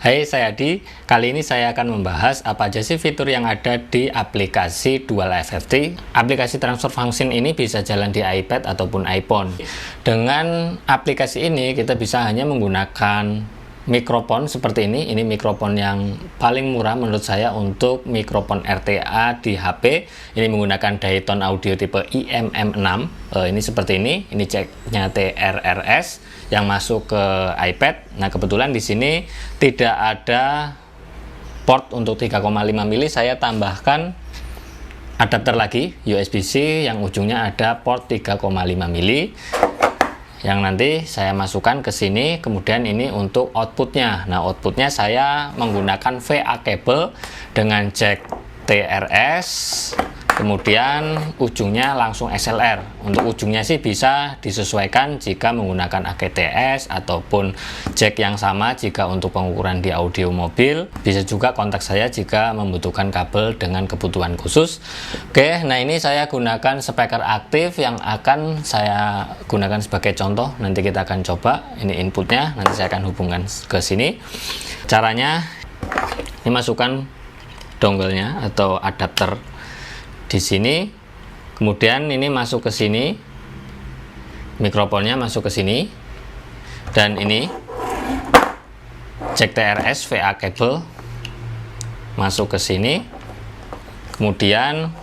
Hai, saya Adi. Kali ini saya akan membahas apa aja sih fitur yang ada di aplikasi Dual FFT. Aplikasi transfer function ini bisa jalan di iPad ataupun iPhone. Dengan aplikasi ini kita bisa hanya menggunakan mikrofon seperti ini. Ini mikrofon yang paling murah menurut saya untuk mikrofon RTA di HP. Ini menggunakan Dayton Audio tipe IMM6. Ini seperti ini. Ini ceknya TRRS yang masuk ke iPad. Nah, kebetulan di sini tidak ada port untuk 3,5 mili. Saya tambahkan adapter lagi USB-C yang ujungnya ada port 3,5 mili. Yang nanti saya masukkan ke sini. Kemudian ini untuk outputnya. Nah, outputnya saya menggunakan VA cable dengan jack TRS, kemudian ujungnya langsung XLR. Untuk ujungnya sih bisa disesuaikan jika menggunakan AGTS ataupun jack yang sama jika untuk pengukuran di audio mobil. Bisa juga kontak saya jika membutuhkan kabel dengan kebutuhan khusus. Oke, nah ini saya gunakan speaker aktif yang akan saya gunakan sebagai contoh. Nanti kita akan coba. Ini inputnya, nanti saya akan hubungkan ke sini. Caranya, ini masukkan dongle-nya atau adapter di sini, kemudian ini masuk ke sini, mikrofonnya masuk ke sini, dan ini jack TRS VA cable masuk ke sini. Kemudian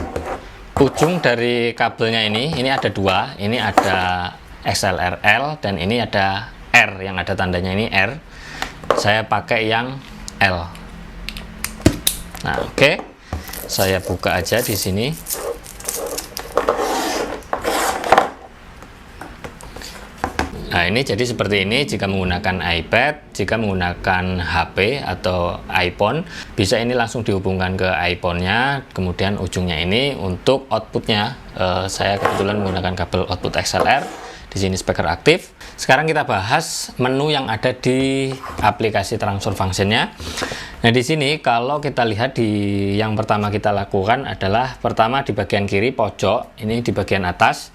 ujung dari kabelnya ini ada dua, ini ada XLRL dan ini ada R yang ada tandanya ini R. Saya pakai yang L. Nah, oke. Saya buka aja di sini. Nah, ini jadi seperti ini jika menggunakan iPad, jika menggunakan HP atau iPhone, bisa ini langsung dihubungkan ke iPhone-nya, kemudian ujungnya ini untuk outputnya. Saya kebetulan menggunakan kabel output XLR. Di sini speaker aktif. Sekarang kita bahas menu yang ada di aplikasi transfer function-nya. Nah, di sini kalau kita lihat di yang pertama kita lakukan adalah pertama di bagian kiri pojok, ini di bagian atas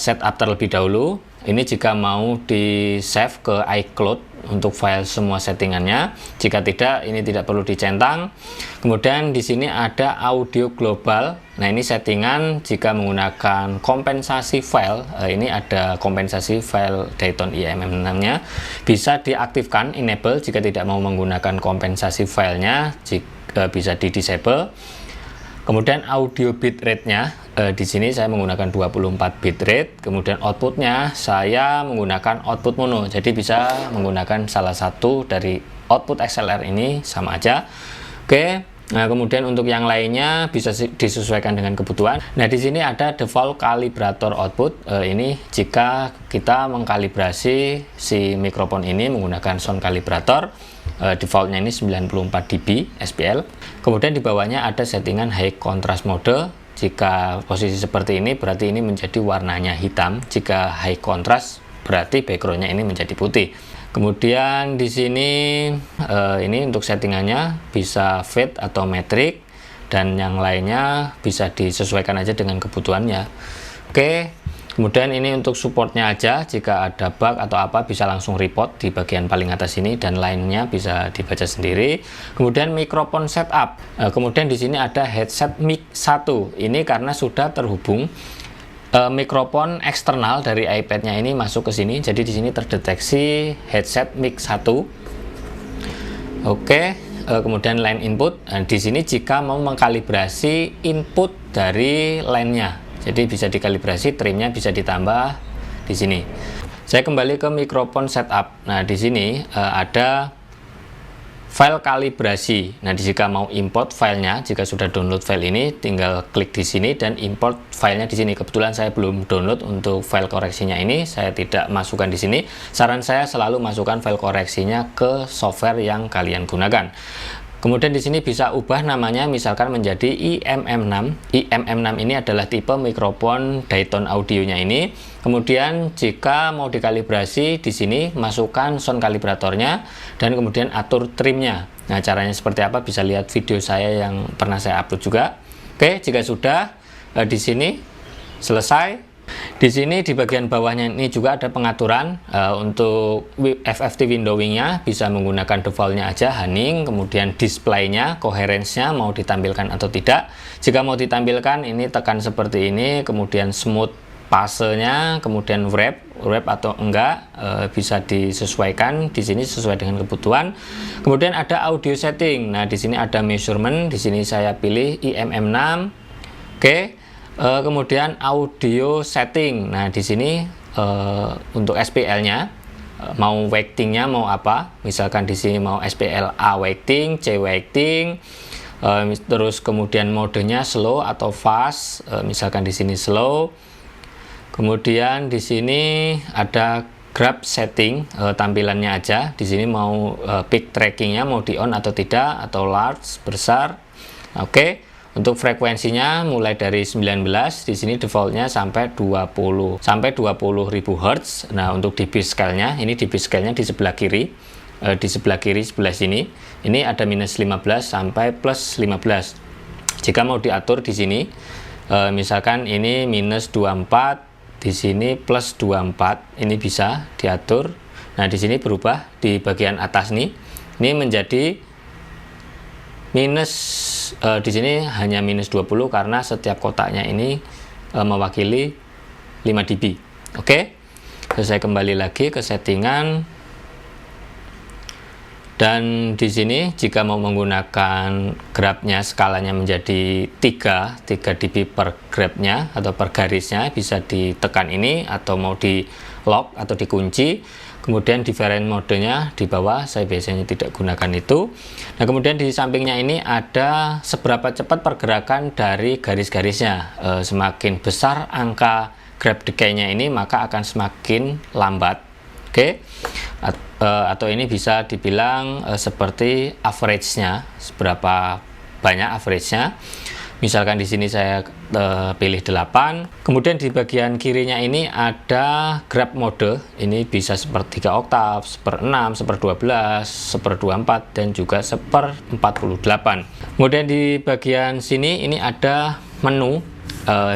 setup terlebih dahulu. Ini jika mau di save ke iCloud untuk file semua settingannya. Jika tidak, ini tidak perlu dicentang. Kemudian di sini ada audio global. Nah, ini settingan jika menggunakan kompensasi file. Ini ada kompensasi file Dayton IMM6-nya. Bisa diaktifkan enable jika tidak mau menggunakan kompensasi filenya, jika bisa di disable. Kemudian audio bitrate-nya di sini saya menggunakan 24 bitrate. Kemudian outputnya saya menggunakan output mono. Jadi bisa menggunakan salah satu dari output XLR ini sama aja. Oke. Nah, kemudian untuk yang lainnya bisa disesuaikan dengan kebutuhan. Nah, di sini ada default kalibrator output. Ini jika kita mengkalibrasi si mikrofon ini menggunakan sound kalibrator. Defaultnya ini 94 dB SPL. Kemudian di bawahnya ada settingan high contrast mode. Jika posisi seperti ini berarti ini menjadi warnanya hitam. Jika high contrast berarti backgroundnya ini menjadi putih. Kemudian di sini ini untuk settingannya bisa fade atau metric, dan yang lainnya bisa disesuaikan aja dengan kebutuhannya. Oke. Kemudian ini untuk supportnya aja, jika ada bug atau apa bisa langsung report di bagian paling atas ini, dan lainnya bisa dibaca sendiri. Kemudian mikrofon setup. Kemudian di sini ada headset mic 1. Ini karena sudah terhubung mikrofon eksternal dari iPad-nya ini masuk ke sini. Jadi di sini terdeteksi headset mic 1. Oke. Kemudian line input. Di sini jika mau mengkalibrasi input dari line-nya. Jadi bisa dikalibrasi, trimnya bisa ditambah di sini. Saya kembali ke mikrofon setup. Nah, di sini ada file kalibrasi. Nah, jika mau import filenya, jika sudah download file ini, tinggal klik di sini dan import filenya di sini. Kebetulan saya belum download untuk file koreksinya ini, saya tidak masukkan di sini. Saran saya selalu masukkan file koreksinya ke software yang kalian gunakan. Kemudian di sini bisa ubah namanya, misalkan menjadi IMM6. IMM6 ini adalah tipe mikrofon Dayton audionya ini. Kemudian jika mau dikalibrasi di sini masukkan sound kalibratornya dan kemudian atur trimnya. Nah, caranya seperti apa bisa lihat video saya yang pernah saya upload juga. Oke, jika sudah di sini selesai, Di sini di bagian bawahnya ini juga ada pengaturan untuk FFT windowingnya bisa menggunakan defaultnya aja, Hunning, kemudian displaynya, coherence-nya mau ditampilkan atau tidak. Jika mau ditampilkan ini tekan seperti ini, kemudian smooth pasenya, kemudian wrap atau enggak bisa disesuaikan di sini sesuai dengan kebutuhan. Kemudian ada audio setting. Nah, di sini ada measurement, di sini saya pilih IMM6. Oke. Kemudian audio setting. Nah, di sini untuk SPL-nya mau weighting-nya mau apa? Misalkan di sini mau SPL A weighting, C weighting, terus kemudian modenya slow atau fast. Misalkan di sini slow. Kemudian di sini ada grab setting, tampilannya aja. Di sini mau peak tracking-nya mau di on atau tidak, atau large, besar. Oke. Untuk frekuensinya mulai dari 19, di sini defaultnya sampai 20 ribu Hz. Nah, untuk dB scale-nya, ini dB scale-nya di sebelah kiri, sebelah sini. Ini ada minus 15 sampai plus 15. Jika mau diatur di sini, misalkan ini minus 24, di sini plus 24, ini bisa diatur. Nah, di sini berubah di bagian atas nih, ini menjadi minus, di sini hanya minus 20 karena setiap kotaknya ini mewakili 5 dB. Oke. Saya kembali lagi ke settingan. Dan di sini jika mau menggunakan grabnya skalanya menjadi 3 dB per grabnya atau per garisnya, bisa ditekan ini, atau mau di lock atau dikunci. Kemudian different modenya di bawah, saya biasanya tidak gunakan itu. Nah, kemudian di sampingnya ini ada seberapa cepat pergerakan dari garis-garisnya. Semakin besar angka grab decay-nya ini, maka akan semakin lambat. Oke. Atau ini bisa dibilang seperti average-nya, seberapa banyak average-nya. Misalkan di sini saya pilih 8. Kemudian di bagian kirinya ini ada grab mode. Ini bisa 1/3 oktav, 1/6, 1/12, 1/24, dan juga 1/48. Kemudian di bagian sini ini ada menu.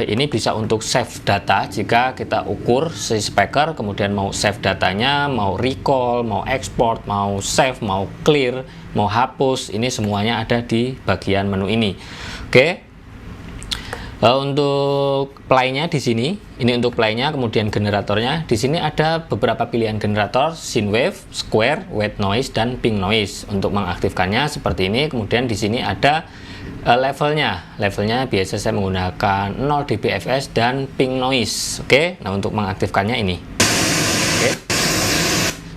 Ini bisa untuk save data. Jika kita ukur si speaker, kemudian mau save datanya, mau recall, mau export, mau save, mau clear, mau hapus, ini semuanya ada di bagian menu ini. Oke. Untuk play-nya di sini, ini untuk play-nya, kemudian generatornya. Di sini ada beberapa pilihan generator, synthwave, square, white noise, dan pink noise. Untuk mengaktifkannya seperti ini. Kemudian di sini ada levelnya. Levelnya biasa saya menggunakan 0 dBFS dan pink noise. Oke. Nah, untuk mengaktifkannya ini. Oke.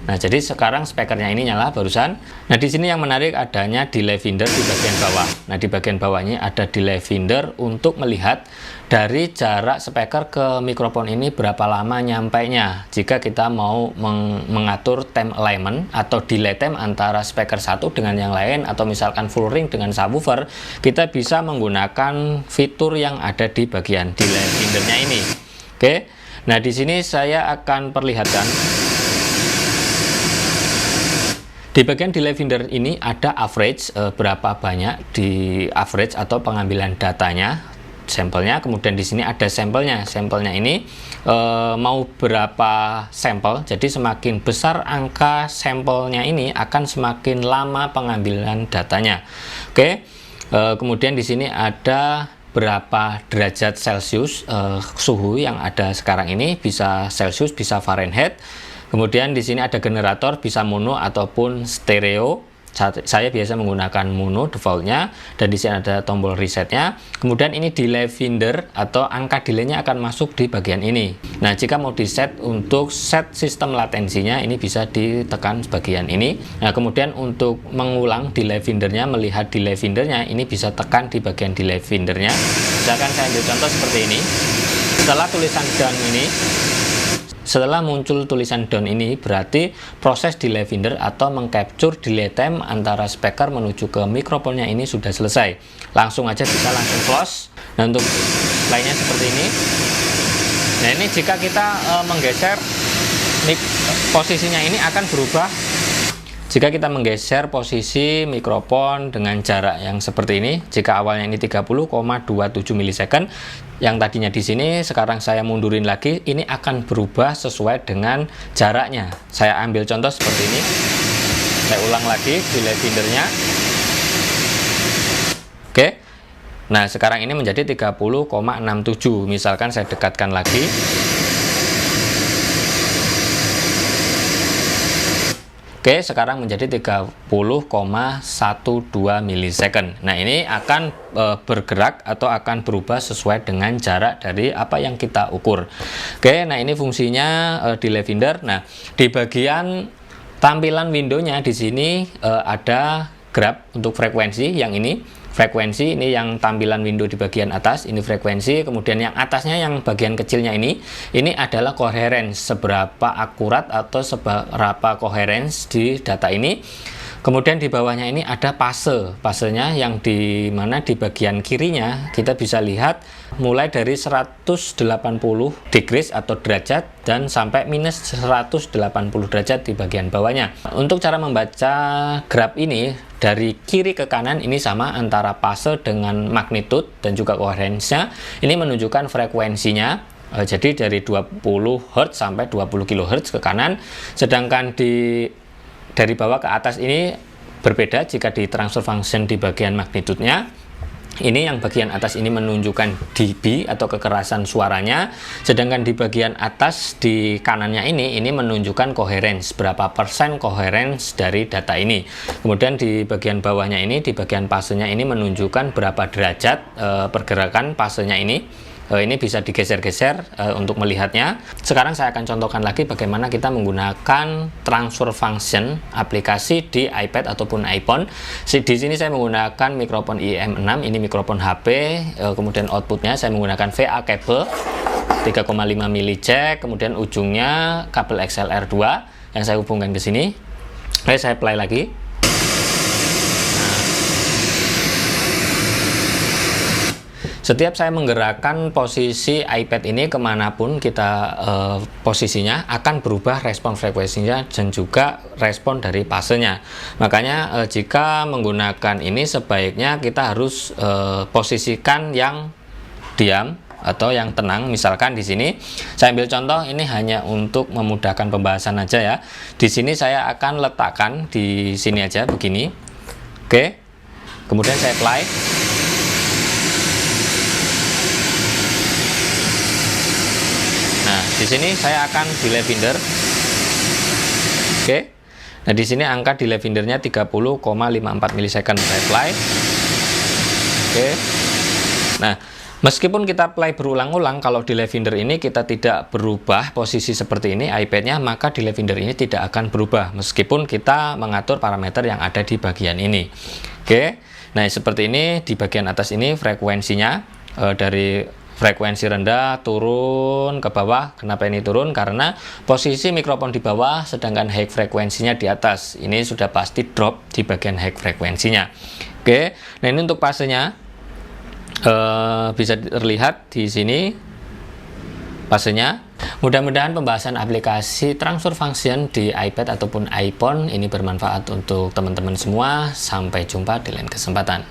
Nah, jadi sekarang speakernya ini nyala barusan. Nah, di sini yang menarik adanya delay finder di bagian bawah. Nah, di bagian bawahnya ada delay finder untuk melihat dari jarak speaker ke mikrofon ini berapa lama nyampainya. Jika kita mau mengatur time alignment atau delay time antara speaker satu dengan yang lain, atau misalkan full ring dengan subwoofer, kita bisa menggunakan fitur yang ada di bagian delay findernya ini. Oke. Nah, di sini saya akan perlihatkan. Di bagian delay finder ini ada average, berapa banyak di average atau pengambilan datanya, sampelnya. Kemudian di sini ada sampelnya. Sampelnya ini mau berapa sampel. Jadi semakin besar angka sampelnya ini akan semakin lama pengambilan datanya. Oke. Kemudian di sini ada berapa derajat Celcius suhu yang ada sekarang ini, bisa Celcius, bisa Fahrenheit. Kemudian di sini ada generator, bisa mono ataupun stereo. Saya biasa menggunakan mono defaultnya, dan di sini ada tombol resetnya. Kemudian ini delay finder atau angka delaynya akan masuk di bagian ini. Nah, jika mau di set untuk set sistem latensinya, ini bisa ditekan bagian ini. Nah, kemudian untuk mengulang delay findernya, melihat delay findernya, ini bisa tekan di bagian delay findernya. Misalkan saya ambil contoh seperti ini. Setelah tulisan done ini, setelah muncul tulisan down ini, berarti proses delay finder atau mengcapture delay time antara speaker menuju ke mikrofonnya ini sudah selesai. Langsung aja bisa langsung close. Nah, untuk lainnya seperti ini. Nah, ini jika kita menggeser posisinya ini akan berubah jika kita menggeser posisi mikrofon dengan jarak yang seperti ini, jika awalnya ini 30,27 milisecond, yang tadinya di sini, sekarang saya mundurin lagi, ini akan berubah sesuai dengan jaraknya. Saya ambil contoh seperti ini. Saya ulang lagi delay findernya. Oke. Nah, sekarang ini menjadi 30,67. Misalkan saya dekatkan lagi. Oke, sekarang menjadi 30,12 milisecond. Nah, ini akan bergerak atau akan berubah sesuai dengan jarak dari apa yang kita ukur. Oke, nah ini fungsinya delay finder. Nah, di bagian tampilan windownya di sini ada grab untuk frekuensi yang ini. Frekuensi ini yang tampilan window di bagian atas, ini frekuensi, kemudian yang atasnya yang bagian kecilnya ini adalah coherence, seberapa akurat atau seberapa coherence di data ini. Kemudian di bawahnya ini ada pasenya yang di mana di bagian kirinya kita bisa lihat mulai dari 180 degrees atau derajat dan sampai minus 180 derajat di bagian bawahnya. Untuk cara membaca graf ini dari kiri ke kanan ini sama antara fase dengan magnitude dan juga coherence-nya. Ini menunjukkan frekuensinya. Jadi dari 20 Hz sampai 20 kHz ke kanan, sedangkan dari bawah ke atas ini berbeda jika di transfer function di bagian magnitude-nya. Ini yang bagian atas ini menunjukkan dB atau kekerasan suaranya, sedangkan di bagian atas di kanannya ini menunjukkan coherence, berapa persen coherence dari data ini. Kemudian di bagian bawahnya ini, di bagian fasenya ini menunjukkan berapa derajat pergerakan fasenya ini. Ini bisa digeser-geser untuk melihatnya. Sekarang saya akan contohkan lagi bagaimana kita menggunakan transfer function aplikasi di iPad ataupun iPhone. Di sini saya menggunakan mikrofon IM6, ini mikrofon HP, kemudian outputnya saya menggunakan VA kabel 3,5 mili jack, kemudian ujungnya kabel XLR2 yang saya hubungkan ke sini. Oke, saya play lagi. Setiap saya menggerakkan posisi iPad ini kemanapun kita posisinya, akan berubah respon frekuensinya dan juga respon dari fasenya. Makanya jika menggunakan ini sebaiknya kita harus posisikan yang diam atau yang tenang. Misalkan di sini saya ambil contoh, ini hanya untuk memudahkan pembahasan aja ya. Di sini saya akan letakkan di sini aja begini. Oke. Kemudian saya play. Nah, di sini saya akan delay finder. Oke. Nah, di sini angka delay findernya 30,54 milisecond. Saya play. Oke. Nah, meskipun kita play berulang-ulang, kalau delay finder ini kita tidak berubah posisi seperti ini iPad-nya, maka delay finder ini tidak akan berubah meskipun kita mengatur parameter yang ada di bagian ini. Oke. Nah, seperti ini di bagian atas ini frekuensinya dari frekuensi rendah turun ke bawah. Kenapa ini turun? Karena posisi mikrofon di bawah sedangkan high frekuensinya di atas. Ini sudah pasti drop di bagian high frekuensinya. Oke. Nah, ini untuk fasenya bisa terlihat di sini fasenya. Mudah-mudahan pembahasan aplikasi transfer function di iPad ataupun iPhone ini bermanfaat untuk teman-teman semua. Sampai jumpa di lain kesempatan.